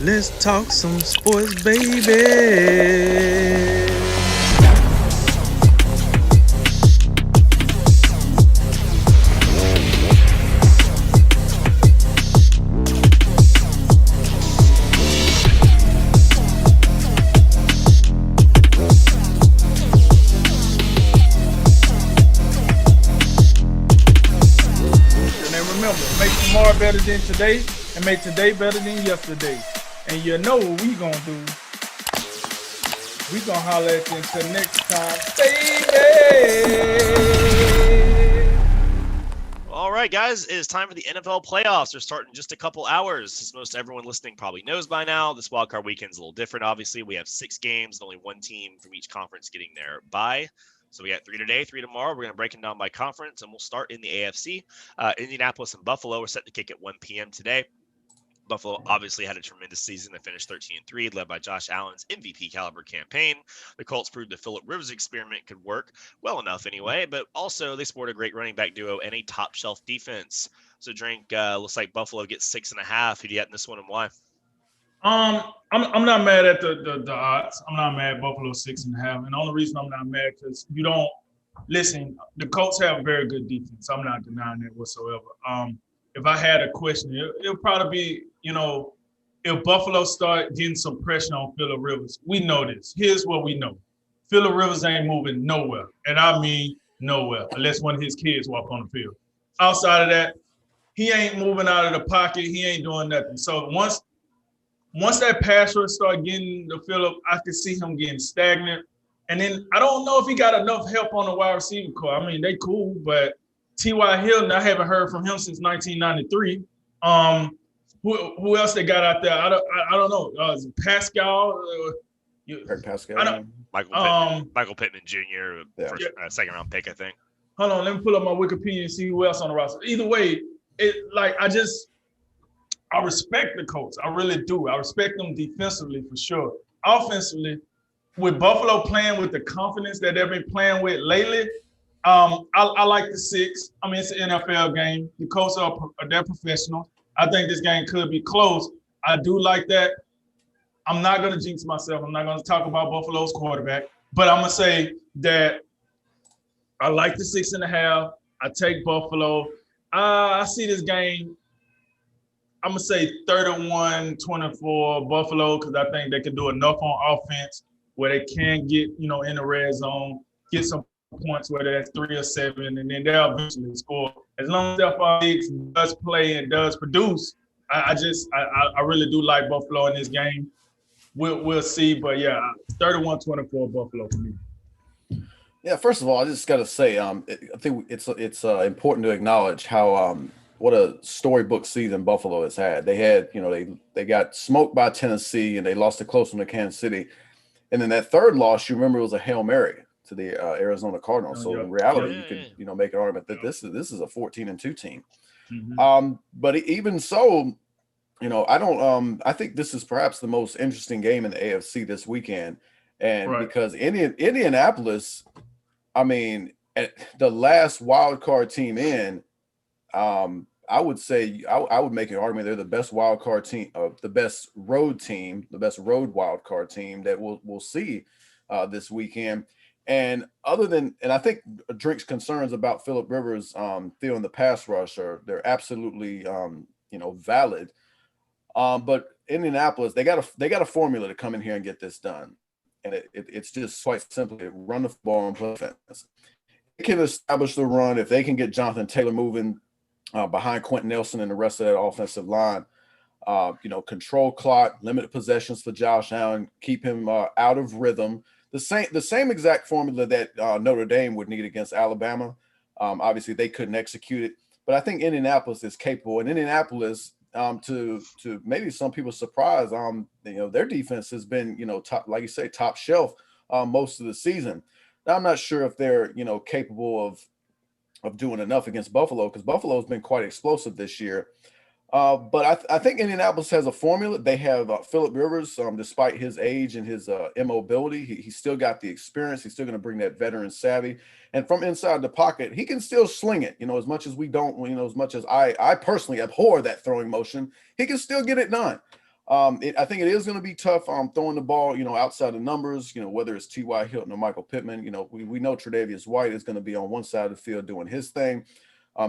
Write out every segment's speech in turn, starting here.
Let's talk some sports, baby. And remember, make tomorrow better than today and make today better than yesterday. And you know what we gonna do. We gonna holler at you until next time, baby. All right, guys, it is time for the NFL playoffs. They're starting in just a couple hours. As most everyone listening probably knows by now, this wildcard weekend is a little different. Obviously, we have 6 games and only one team from each conference getting their bye. So we got 3 today, 3 tomorrow. We're going to break them down by conference, and we'll start in the AFC. Indianapolis and Buffalo are set to kick at 1 p.m. today. Buffalo obviously had a tremendous season. They finished 13-3, led by Josh Allen's MVP caliber campaign. The Colts proved the Phillip Rivers experiment could work well enough anyway, but also they sport a great running back duo and a top shelf defense. So Drink, looks like Buffalo gets 6.5. Who do you got in this one and why? I'm not mad at the odds. I'm not mad at Buffalo 6.5. And the only reason I'm not mad because you don't listen. The Colts have a very good defense. I'm not denying that whatsoever. If I had a question, it'll probably be, if Buffalo start getting some pressure on Phillip Rivers. We know this. Here's what we know. Phillip Rivers ain't moving nowhere. And I mean nowhere, unless one of his kids walk on the field. Outside of that, he ain't moving out of the pocket. He ain't doing nothing. So once that pass rush start getting to Phillip, I could see him getting stagnant. And then I don't know if he got enough help on the wide receiver core. I mean, they cool, but T.Y. Hilton, I haven't heard from him since 1993. Who else they got out there? I don't know. Pascal. Pascal. Michael Pittman Jr., second round pick, I think. Hold on, let me pull up my Wikipedia and see who else on the roster. Either way, I respect the Colts. I really do. I respect them defensively for sure. Offensively, with Buffalo playing with the confidence that they've been playing with lately, I like the 6. I mean, it's an NFL game. The Colts they're professional. I think this game could be close. I do like that. I'm not going to jinx myself. I'm not going to talk about Buffalo's quarterback, but I'm going to say that I like the 6.5. I take Buffalo. I see this game. I'm going to say 31-24 Buffalo because I think they can do enough on offense where they can get, in the red zone, get some points, whether that's 3 or 7, and then they'll eventually score. As long as Stephon Diggs does play and does produce, I really do like Buffalo in this game. We'll see, but yeah, 31-24 Buffalo for me. Yeah, first of all, I just got to say, I think it's important to acknowledge how what a storybook season Buffalo has had. They had, they got smoked by Tennessee and they lost a close one to Kansas City, and then that third loss, you remember, it was a Hail Mary to the Arizona Cardinals. So in reality, you could make an argument that this is a 14-2 team. Mm-hmm. But even so, I think this is perhaps the most interesting game in the AFC this weekend, and because Indianapolis, I mean, at the last wild card team in, I would say I would make an argument they're the best wild card team, the best road wild card team that we'll see this weekend. And I think Drink's concerns about Phillip Rivers feeling the pass rush they're absolutely valid. But Indianapolis, they got a formula to come in here and get this done, and it's just quite simply run the ball and play defense. They can establish the run if they can get Jonathan Taylor moving behind Quentin Nelson and the rest of that offensive line. Control clock, limited possessions for Josh Allen, keep him out of rhythm. The same exact formula that Notre Dame would need against Alabama. Obviously, they couldn't execute it, but I think Indianapolis is capable. And Indianapolis, to maybe some people's surprise, their defense has been, top, like you say, top shelf most of the season. Now, I'm not sure if they're, capable of doing enough against Buffalo because Buffalo's been quite explosive this year. But I think Indianapolis has a formula. They have Phillip Rivers, despite his age and his immobility, he's still got the experience. He's still going to bring that veteran savvy. And from inside the pocket, he can still sling it, as much as we don't, as much as I personally abhor that throwing motion, he can still get it done. I think it is going to be tough throwing the ball, outside the numbers, whether it's T.Y. Hilton or Michael Pittman. We know Tre'Davious White is going to be on one side of the field doing his thing.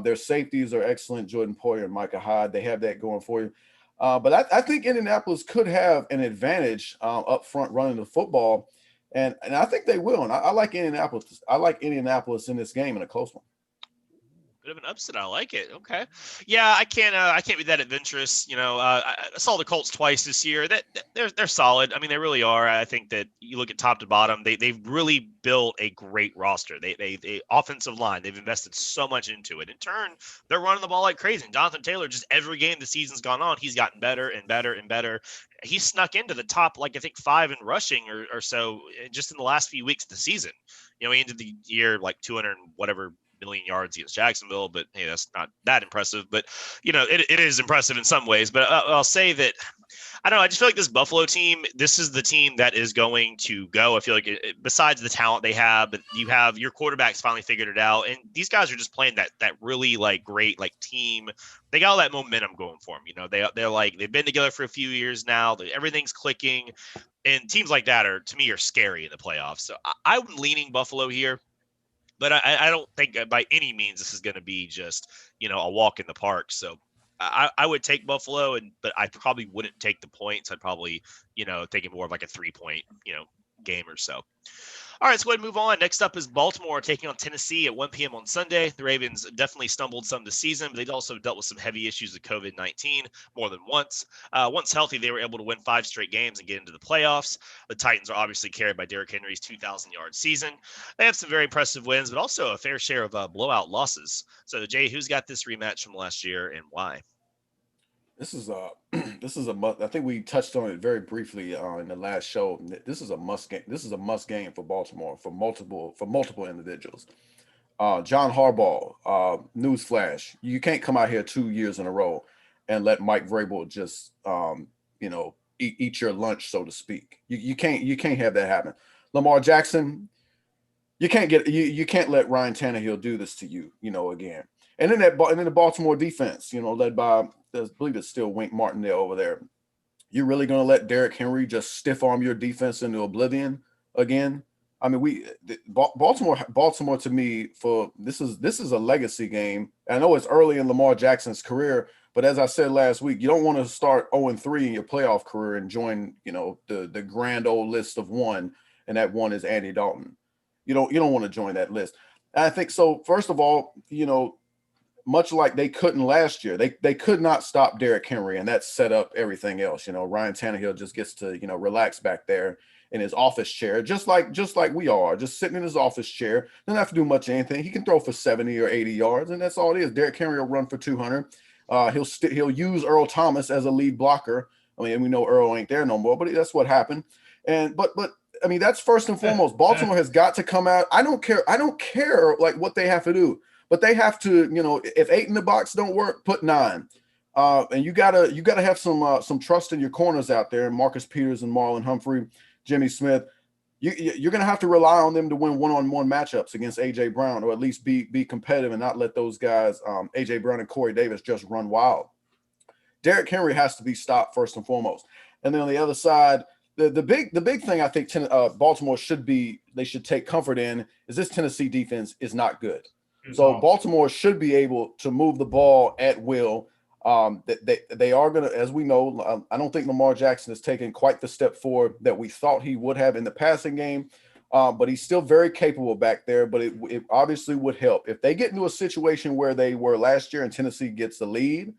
Their safeties are excellent, Jordan Poyer and Micah Hyde. They have that going for you. But I think Indianapolis could have an advantage up front running the football, and I think they will. And I like Indianapolis. I like Indianapolis in this game in a close one. Bit of an upset. I like it. Okay. Yeah, I can't be that adventurous. I saw the Colts twice this year. That they're solid. I mean, they really are. I think that you look at top to bottom, they've really built a great roster. They offensive line, they've invested so much into it. In turn, they're running the ball like crazy. And Jonathan Taylor, just every game the season's gone on, he's gotten better and better and better. He snuck into the top, I think 5 in rushing or so just in the last few weeks of the season. He ended the year 200 and whatever million yards against Jacksonville, but hey, that's not that impressive. But it is impressive in some ways. But I'll say that I don't know. I just feel like this Buffalo team, this is the team that is going to go. I feel like besides the talent they have, but you have your quarterback's finally figured it out, and these guys are just playing that really great team. They got all that momentum going for them. They've been together for a few years now. Everything's clicking, and teams like that are scary in the playoffs. So I'm leaning Buffalo here. But I don't think by any means this is going to be just, a walk in the park. So I would take Buffalo, but I probably wouldn't take the points. I'd probably, take it more of a 3-point, game or so. All right, let's go ahead and move on. Next up is Baltimore taking on Tennessee at 1 p.m. on Sunday. The Ravens definitely stumbled some this season, but they've also dealt with some heavy issues with COVID-19 more than once. Once healthy, they were able to win 5 straight games and get into the playoffs. The Titans are obviously carried by Derrick Henry's 2,000-yard season. They have some very impressive wins, but also a fair share of blowout losses. So, Jay, who's got this rematch from last year and why? This is I think we touched on it very briefly in the last show. This is a must game. This is a must game for Baltimore for multiple individuals. John Harbaugh, newsflash, you can't come out here 2 years in a row and let Mike Vrabel just eat your lunch, so to speak. You can't have that happen. Lamar Jackson, you can't let Ryan Tannehill do this to you, again. And then the Baltimore defense, led by, I believe it's still Wink Martindale over there. You're really going to let Derrick Henry just stiff arm your defense into oblivion again? I mean, Baltimore to me, this is a legacy game. I know it's early in Lamar Jackson's career, but as I said last week, you don't want to start 0-3 in your playoff career and join, the grand old list of 1, and that 1 is Andy Dalton. You don't want to join that list. And I think so. First of all, much like they couldn't last year, they could not stop Derrick Henry, and that set up everything else. Ryan Tannehill just gets to relax back there in his office chair, just like we are, just sitting in his office chair. Doesn't have to do much of anything. He can throw for 70 or 80 yards, and that's all it is. Derrick Henry will run for 200. He'll use Earl Thomas as a lead blocker. I mean, we know Earl ain't there no more, but that's what happened. And but I mean, that's first and foremost. Baltimore has got to come out. I don't care what they have to do. But they have to, if 8 in the box don't work, put 9. And you gotta have some trust in your corners out there. Marcus Peters and Marlon Humphrey, Jimmy Smith. You're gonna have to rely on them to win one-on-one matchups against AJ Brown, or at least be competitive and not let those guys, AJ Brown and Corey Davis, just run wild. Derrick Henry has to be stopped first and foremost. And then on the other side, the big thing I think Baltimore should take comfort in is this Tennessee defense is not good. So Baltimore should be able to move the ball at will. They are going to, as we know, I don't think Lamar Jackson has taken quite the step forward that we thought he would have in the passing game, but he's still very capable back there. But it obviously would help if they get into a situation where they were last year and Tennessee gets the lead,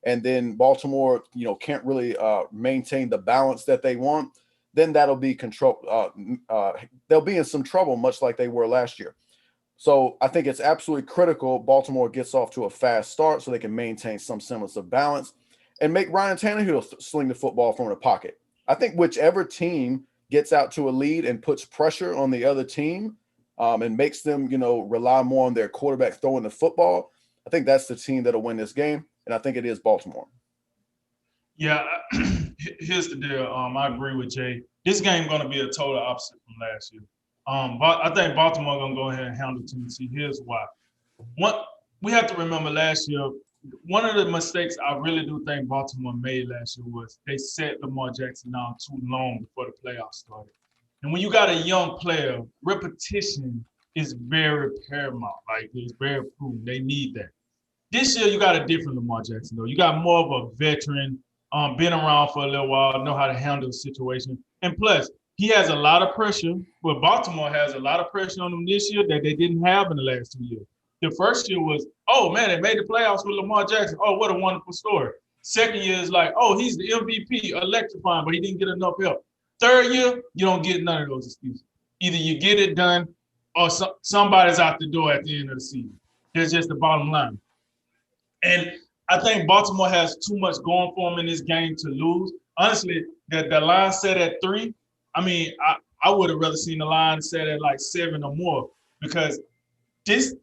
and then Baltimore, can't really maintain the balance that they want. Then that'll be control. They'll be in some trouble, much like they were last year. So I think it's absolutely critical Baltimore gets off to a fast start so they can maintain some semblance of balance and make Ryan Tannehill sling the football from the pocket. I think whichever team gets out to a lead and puts pressure on the other team and makes them, rely more on their quarterback throwing the football, I think that's the team that'll win this game, and I think it is Baltimore. Yeah, here's the deal. I agree with Jay. This game is going to be a total opposite from last year. But I think Baltimore going to go ahead and handle Tennessee. Here's why. We have to remember last year, one of the mistakes I really do think Baltimore made last year was they set Lamar Jackson down too long before the playoffs started. And when you got a young player, repetition is very paramount. Like, it's very proven. They need that. This year, you got a different Lamar Jackson, though. You got more of a veteran, been around for a little while, know how to handle the situation. And plus, he has a lot of pressure. Well, Baltimore has a lot of pressure on them this year that they didn't have in the last 2 years. The first year was, oh, man, they made the playoffs with Lamar Jackson. Oh, what a wonderful story. Second year is like, oh, he's the MVP, electrifying, but he didn't get enough help. Third year, you don't get none of those excuses. Either you get it done or somebody's out the door at the end of the season. That's just the bottom line. And I think Baltimore has too much going for them in this game to lose. Honestly, the line set at 3. I mean, I would have rather seen the line set at like 7 or more, because this,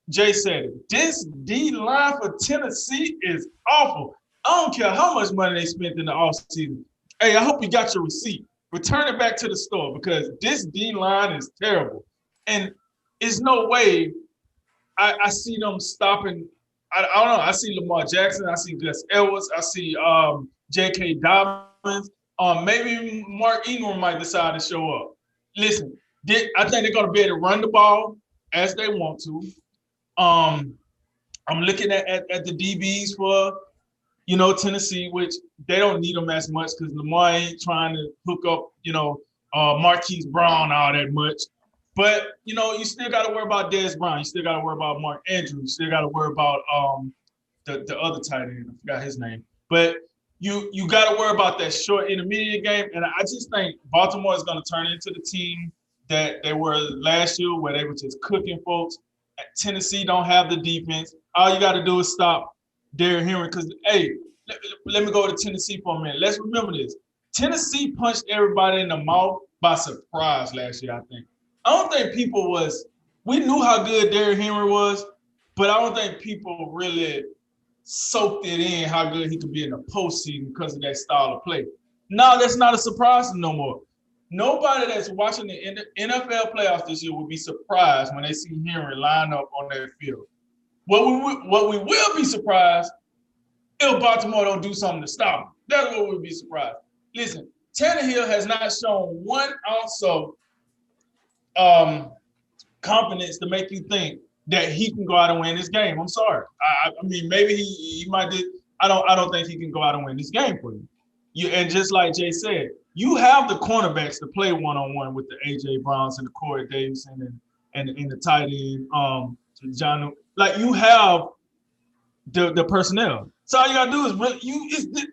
Jay said it, this D line for Tennessee is awful. I don't care how much money they spent in the offseason. Hey, I hope you got your receipt. Return it back to the store, because this D line is terrible. And there's no way I see them stopping. I don't know. I see Lamar Jackson. I see Gus Edwards. I see J.K. Dobbins. Maybe Mark Ingram might decide to show up. Listen, I think they're going to be able to run the ball as they want to. I'm looking at the DBs for, Tennessee, which they don't need them as much because Lamar ain't trying to hook up, Marquise Brown all that much. But, you still got to worry about Dez Brown. You still got to worry about Mark Andrews. You still got to worry about the other tight end. I forgot his name. But you got to worry about that short intermediate game. And I just think Baltimore is going to turn into the team that they were last year, where they were just cooking folks. Tennessee don't have the defense. All you got to do is stop Derrick Henry. Because, hey, let me go to Tennessee for a minute. Let's remember this. Tennessee punched everybody in the mouth by surprise last year, I think. I don't think we knew how good Derrick Henry was, but I don't think people really soaked it in how good he could be in the postseason because of that style of play. Now that's not a surprise no more. Nobody that's watching the NFL playoffs this year will be surprised when they see Henry line up on that field. What we will be surprised if Baltimore don't do something to stop him. That's what we'll be surprised. Listen, Tannehill has not shown 1 ounce of confidence to make you think that he can go out and win this game. I'm sorry. I mean, maybe he might do. I don't think he can go out and win this game for you. And just like Jay said, you have the cornerbacks to play one-on-one with the A.J. Browns and the Corey Davidson and the tight end, John. Like, you have the personnel. So all you got to do is really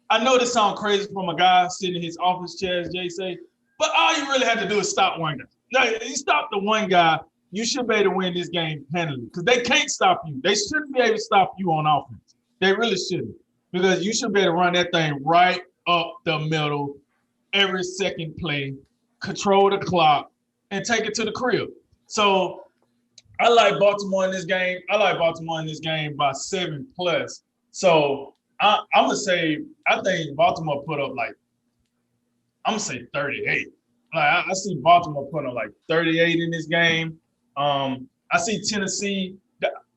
I know this sounds crazy from a guy sitting in his office chair, as Jay say, but all you really have to do is stop one guy. Now, you stop the one guy, you should be able to win this game handily, because they can't stop you. They shouldn't be able to stop you on offense. They really shouldn't, because you should be able to run that thing right up the middle every second play, control the clock, and take it to the crib. So I like Baltimore in this game. I like Baltimore in this game by 7+. So I'm going to say, I think Baltimore put up like, I'm going to say 38. Like, I see Baltimore putting up like 38 in this game. I see Tennessee.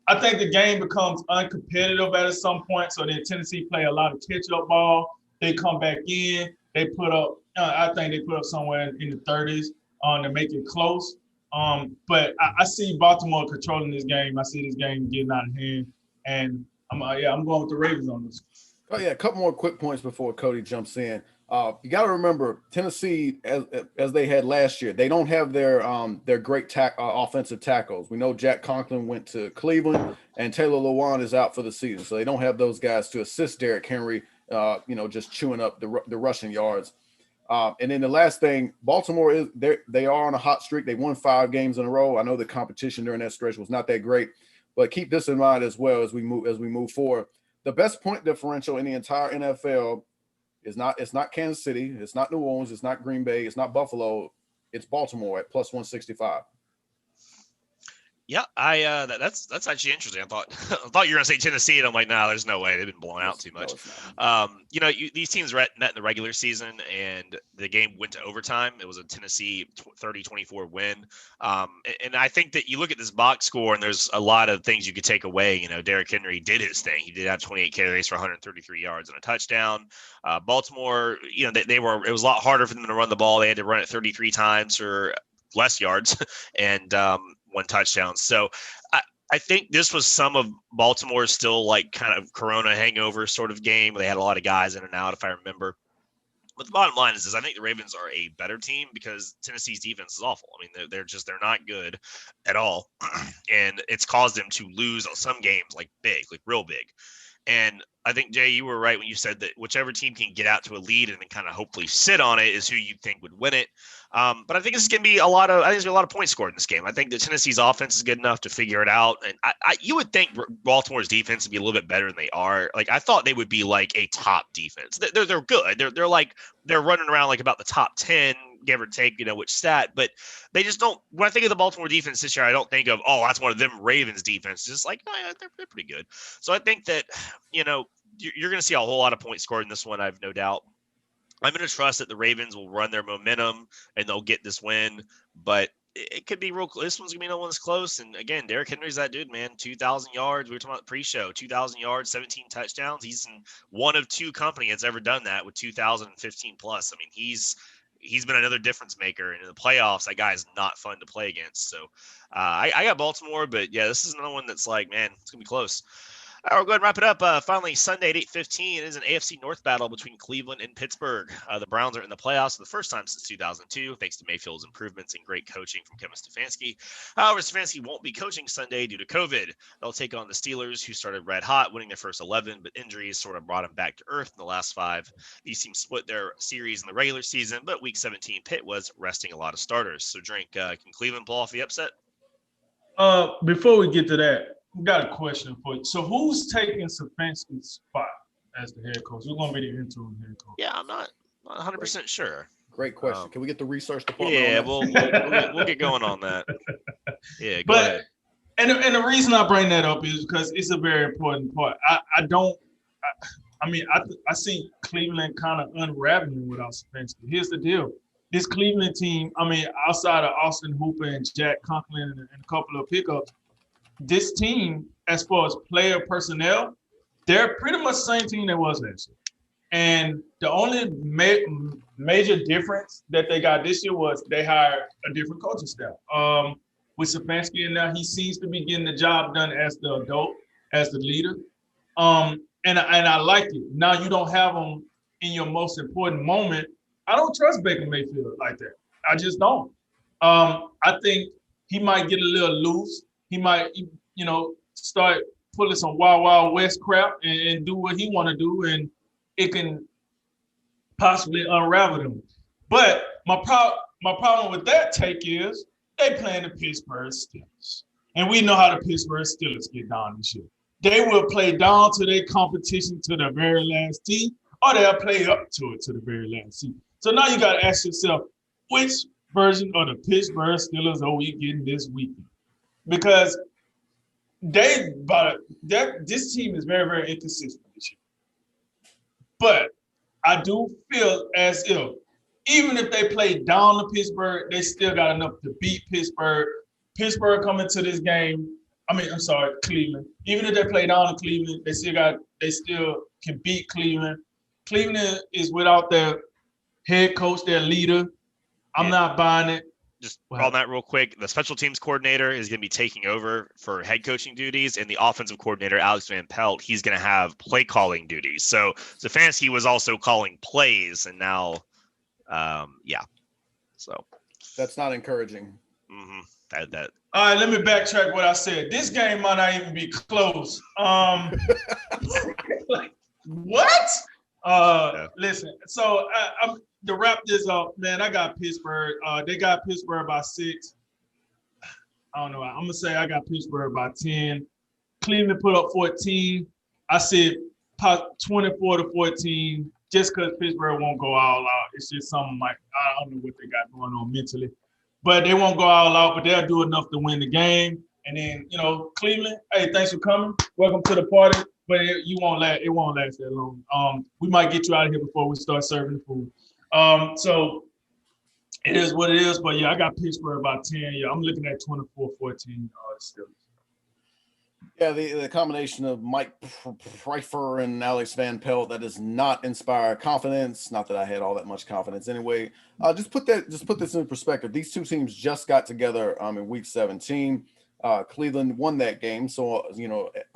I think the game becomes uncompetitive at some point. So then Tennessee play a lot of catch-up ball. They come back in. They put up. I think they put up somewhere in the 30s to make it close. But I see Baltimore controlling this game. I see this game getting out of hand, and I'm going with the Ravens on this. Oh yeah, a couple more quick points before Cody jumps in. You got to remember, Tennessee, as they had last year, they don't have their great offensive tackles. We know Jack Conklin went to Cleveland, and Taylor Lewan is out for the season, so they don't have those guys to assist Derrick Henry. Just chewing up the rushing yards. And then the last thing, Baltimore they are on a hot streak. They won 5 games in a row. I know the competition during that stretch was not that great, but keep this in mind as well as we move forward. The best point differential in the entire NFL it's not Kansas City, it's not New Orleans, it's not Green Bay, it's not Buffalo, it's Baltimore at +165. Yeah, that's actually interesting. I thought you were gonna say Tennessee, and I'm like, nah, there's no way. They've been blown out too much. These teams met in the regular season, and the game went to overtime. It was a Tennessee 30-24 win. And I think that you look at this box score, and there's a lot of things you could take away. You know, Derrick Henry did his thing. He did have 28 carries for 133 yards and a touchdown. Baltimore, it was a lot harder for them to run the ball. They had to run it 33 times for less yards and one touchdown. So I think this was some of Baltimore's still like kind of Corona hangover sort of game. They had a lot of guys in and out, if I remember. But the bottom line is I think the Ravens are a better team because Tennessee's defense is awful. I mean, they're not good at all. And it's caused them to lose some games like real big. And I think, Jay, you were right when you said that whichever team can get out to a lead and then kind of hopefully sit on it is who you think would win it. But I think this is going to be a lot of points scored in this game. I think that Tennessee's offense is good enough to figure it out. And you would think Baltimore's defense would be a little bit better than they are. Like, I thought they would be like a top defense. They're good. They're running around like about the top 10, give or take, which stat, but they just don't. When I think of the Baltimore defense this year, I don't think of, oh, that's one of them Ravens defense. Just like, oh, yeah, they're pretty good. So I think that, you're going to see a whole lot of points scored in this one. I have no doubt. I'm going to trust that the Ravens will run their momentum and they'll get this win, but it could be real. This one's going to be no one's close. And again, Derrick Henry's that dude, man. 2,000 yards. We were talking about the pre-show. 2,000 yards, 17 touchdowns. He's in one of two company that's ever done that with 2,015 plus. I mean, he's been another difference maker. And in the playoffs, that guy is not fun to play against. So I got Baltimore, but yeah, this is another one that's like, man, it's going to be close. All right, we'll go ahead and wrap it up. Finally, Sunday at 8:15, it is an AFC North battle between Cleveland and Pittsburgh. The Browns are in the playoffs for the first time since 2002, thanks to Mayfield's improvements and great coaching from Kevin Stefanski. However, Stefanski won't be coaching Sunday due to COVID. They'll take on the Steelers, who started red hot, winning their first 11, but injuries sort of brought them back to earth in the last 5. These teams split their series in the regular season, but Week 17, Pitt was resting a lot of starters. So, Drink, can Cleveland pull off the upset? Before we get to that, we got a question for you. So who's taking Stefanski's spot as the head coach? Who's going to be the interim head coach? Yeah, I'm not 100% sure. Great question. Can we get the research department? Yeah, we'll get going on that. Yeah, go ahead. And the reason I bring that up is because it's a very important part. I see Cleveland kind of unraveling without Stefanski. Here's the deal. This Cleveland team, outside of Austin Hooper and Jack Conklin and a couple of pickups, this team, as far as player personnel, they're pretty much the same team that was last year. And the only major difference that they got this year was they hired a different coaching staff. With Stefanski in there, he seems to be getting the job done as the adult, as the leader. And I like it. Now you don't have him in your most important moment. I don't trust Baker Mayfield like that. I just don't. I think he might get a little loose. He might, start pulling some Wild Wild West crap and do what he want to do, and it can possibly unravel them. But my problem with that take is they playing the Pittsburgh Steelers. And we know how the Pittsburgh Steelers get down this year. They will play down to their competition to the very last tee, or they'll play up to it to the very last tee. So now you got to ask yourself, which version of the Pittsburgh Steelers are we getting this weekend? Because this team is very, very inconsistent this year. But I do feel as if even if they play down to Pittsburgh, they still got enough to beat Pittsburgh. Pittsburgh coming to this game, Cleveland. Even if they play down to Cleveland, they still can beat Cleveland. Cleveland is without their head coach, their leader. I'm not buying it. Just on that real quick, the special teams coordinator is going to be taking over for head coaching duties, and the offensive coordinator, Alex Van Pelt, he's going to have play calling duties. So Stefanski was also calling plays, and now, So that's not encouraging. Mm-hmm. All right, let me backtrack what I said. This game might not even be close. What? Listen. So to wrap this up, man, I got Pittsburgh. They got Pittsburgh by 6. I don't know. I'm gonna say I got Pittsburgh by 10. Cleveland put up 14. I said 24-14. Just because Pittsburgh won't go all out. It's just something like I don't know what they got going on mentally, but they won't go all out. But they'll do enough to win the game. And then, Cleveland, hey, thanks for coming. Welcome to the party. But it won't last that long. We might get you out of here before we start serving the food. So it is what it is. But yeah, I got Pittsburgh about 10. Yeah, I'm looking at 24-14 still. Yeah, the combination of Mike Pfeiffer and Alex Van Pelt, that does not inspire confidence. Not that I had all that much confidence anyway. Just put this in perspective. These two teams just got together in week 17. Cleveland won that game, so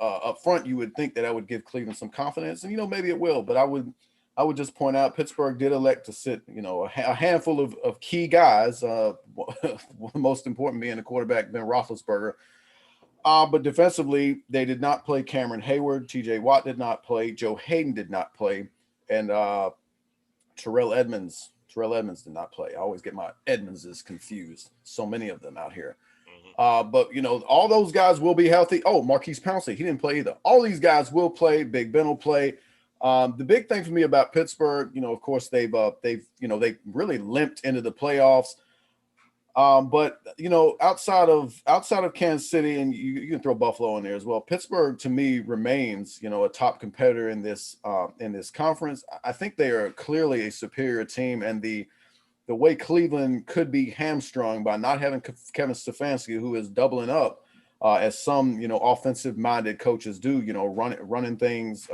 up front you would think that would give Cleveland some confidence, and maybe it will. But I would just point out Pittsburgh did elect to sit a handful of key guys. Most important being the quarterback Ben Roethlisberger. But defensively, they did not play Cameron Hayward. T.J. Watt did not play. Joe Hayden did not play. And Terrell Edmonds did not play. I always get my Edmondses confused. So many of them out here. But, all those guys will be healthy. Oh, Marquise Pouncey, he didn't play either. All these guys will play. Big Ben will play. The big thing for me about Pittsburgh, of course, they've really limped into the playoffs. But outside of Kansas City, and you can throw Buffalo in there as well, Pittsburgh to me remains a top competitor in this conference. I think they are clearly a superior team, and the way Cleveland could be hamstrung by not having Kevin Stefanski, who is doubling up as some offensive minded coaches do, running things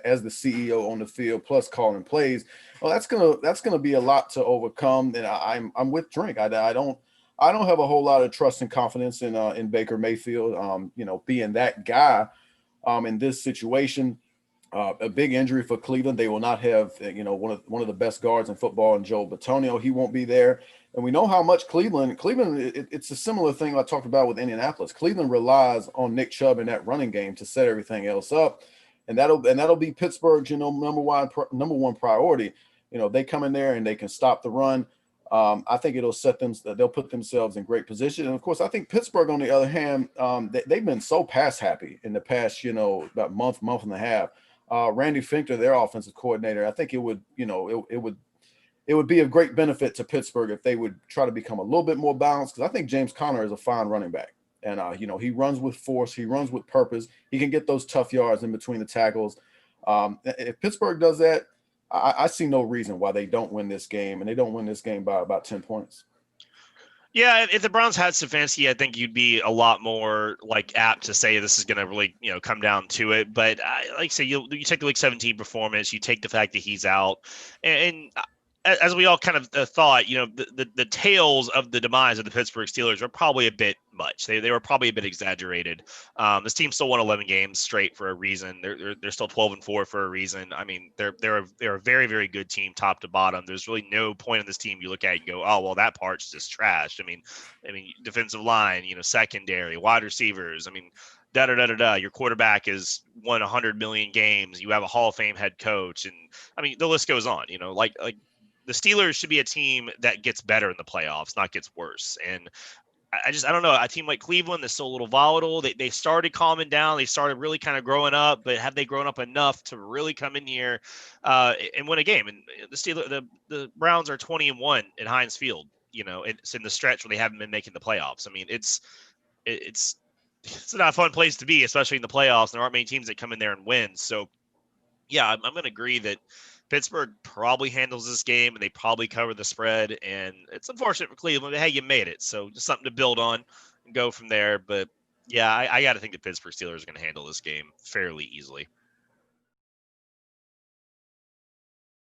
as the CEO on the field plus calling plays. Well, that's gonna be a lot to overcome, and I'm with Drink. I don't have a whole lot of trust and confidence in Baker Mayfield, being that guy in this situation. A big injury for Cleveland. They will not have one of the best guards in football, in Joel Bitonio. He won't be there. And we know how much Cleveland, it's a similar thing I talked about with Indianapolis. Cleveland relies on Nick Chubb in that running game to set everything else up. And that'll be Pittsburgh's, number one priority. They come in there and they can stop the run. I think it'll they'll put themselves in great position. And of course, I think Pittsburgh, on the other hand, they've been so pass happy in the past, about month and a half. Randy Finkner, their offensive coordinator, I think it would be of great benefit to Pittsburgh if they would try to become a little bit more balanced, because I think James Conner is a fine running back. And, he runs with force. He runs with purpose. He can get those tough yards in between the tackles. If Pittsburgh does that, I see no reason why they don't win this game, and they don't win this game by about 10 points. Yeah, if the Browns had Stefanski, I think you'd be a lot more apt to say this is going to really come down to it. But like I say, you take the Week 17 performance, you take the fact that he's out, and as we all kind of thought, the tales of the demise of the Pittsburgh Steelers are probably a bit much. They were probably a bit exaggerated. This team still won 11 games straight for a reason. They're still 12-4 for a reason. I mean, they're a very, very good team, top to bottom. There's really no point in this team you look at and go, oh well, that part's just trash. I mean, defensive line, secondary, wide receivers. I mean, your quarterback has won 100 million games. You have a Hall of Fame head coach, and I mean, the list goes on. The Steelers should be a team that gets better in the playoffs, not gets worse. And I don't know. A team like Cleveland is still a little volatile. They started calming down. They started really kind of growing up, but have they grown up enough to really come in here and win a game? And the Browns are 20-1 at Heinz Field. It's in the stretch where they haven't been making the playoffs. I mean, it's not a fun place to be, especially in the playoffs. There aren't many teams that come in there and win. So, yeah, I'm going to agree that Pittsburgh probably handles this game, and they probably cover the spread. And it's unfortunate for Cleveland, but hey, you made it. So just something to build on and go from there. But yeah, I got to think the Pittsburgh Steelers are going to handle this game fairly easily.